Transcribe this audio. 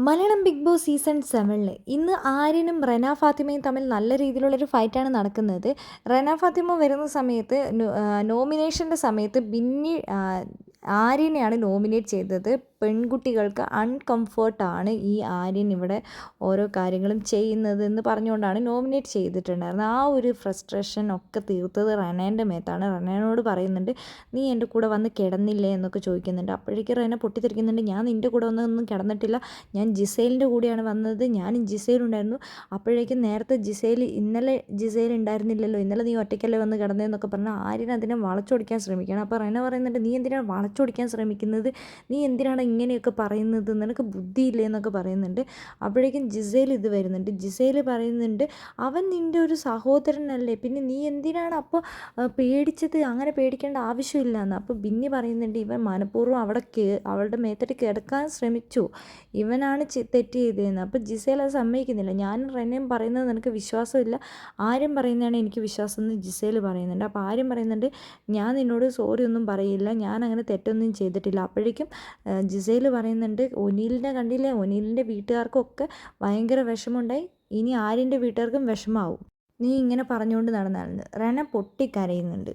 Malayalam big boss season 7 ഇന്ന് ആര്യനും റെന ഫാത്തിമയും തമ്മിൽ നല്ല രീതിയിലുള്ളൊരു ഫൈറ്റാണ് നടക്കുന്നത്. റെന ഫാത്തിമ വരുന്ന സമയത്ത് നോമിനേഷൻ്റെ സമയത്ത് ബിന്നി ആര്യനെയാണ് നോമിനേറ്റ് ചെയ്തത്. പെൺകുട്ടികൾക്ക് അൺകംഫർട്ടാണ് ഈ ആര്യൻ ഇവിടെ ഓരോ കാര്യങ്ങളും ചെയ്യുന്നതെന്ന് പറഞ്ഞുകൊണ്ടാണ് നോമിനേറ്റ് ചെയ്തിട്ടുണ്ടായിരുന്നത്. ആ ഒരു ഫ്രസ്ട്രേഷൻ ഒക്കെ തീർത്തത് റെനേൻ്റെ മേത്താണ്. റെനയോട് പറയുന്നുണ്ട്, നീ എൻ്റെ കൂടെ വന്ന് കിടന്നില്ലേ എന്നൊക്കെ ചോദിക്കുന്നുണ്ട്. അപ്പോഴേക്കും റെന പൊട്ടിത്തെറിക്കുന്നുണ്ട്, ഞാൻ നിൻ്റെ കൂടെ ഒന്നും കിടന്നിട്ടില്ല, ഞാൻ ജിസേലിൻ്റെ കൂടെയാണ് വന്നത്, ഞാനും ജിസേലുണ്ടായിരുന്നു. അപ്പോഴേക്കും നേരത്തെ ഇന്നലെ ജിസേൽ ഉണ്ടായിരുന്നില്ലല്ലോ, ഇന്നലെ നീ ഒറ്റയ്ക്കല്ലേ വന്ന് കിടന്നതെന്നൊക്കെ പറഞ്ഞാൽ ആര്യൻ അതിനെ വളച്ചൊടിക്കാൻ ശ്രമിക്കുകയാണ്. അപ്പോൾ റെന പറയുന്നുണ്ട്, നീ എന്തിനാണ് വളച്ചൊടിക്കാൻ ശ്രമിക്കുന്നത്, നീ എന്തിനാണ് ഇങ്ങനെയൊക്കെ പറയുന്നത്, നിനക്ക് ബുദ്ധിയില്ലേ എന്നൊക്കെ പറയുന്നുണ്ട്. അപ്പോഴേക്കും ജിസേൽ വരുന്നുണ്ട്. ജിസേൽ പറയുന്നുണ്ട്, അവൻ നിൻ്റെ ഒരു സഹോദരനല്ലേ, പിന്നെ നീ എന്തിനാണ് അപ്പോൾ പേടിച്ചത്, അങ്ങനെ പേടിക്കേണ്ട ആവശ്യമില്ല എന്ന്. അപ്പോൾ ബിന്നി പറയുന്നുണ്ട്, ഇവൻ മനഃപൂർവ്വം അവളുടെ മേത്തിട്ട് കിടക്കാൻ ശ്രമിച്ചു, ഇവനാണ് തെറ്റ് ചെയ്തതെന്ന്. അപ്പോൾ ജിസേൽ അത് സമ്മതിക്കുന്നില്ല. ഞാനും റെനയും പറയുന്നത് നിനക്ക് വിശ്വാസമില്ല, ആരും പറയുന്നതാണ് എനിക്ക് വിശ്വാസം എന്ന് ജിസേൽ പറയുന്നുണ്ട്. അപ്പോൾ ആരും പറയുന്നുണ്ട്, ഞാൻ നിന്നോട് സോറി ഒന്നും പറയില്ല, ഞാൻ അങ്ങനെ തെറ്റൊന്നും ചെയ്തിട്ടില്ല. അപ്പോഴേക്കും ജിസേൽ പറയുന്നുണ്ട്, ഒനീലിനെ കണ്ടില്ലേ, ഒനീലിൻ്റെ വീട്ടുകാർക്കൊക്കെ ഭയങ്കര വിഷമമുണ്ടായി, ഇനി ആര്യൻ്റെ വീട്ടുകാർക്കും വിഷമാവും, നീ ഇങ്ങനെ പറഞ്ഞുകൊണ്ട് നടന്നാണ്. റെന പൊട്ടിക്കരയുന്നുണ്ട്.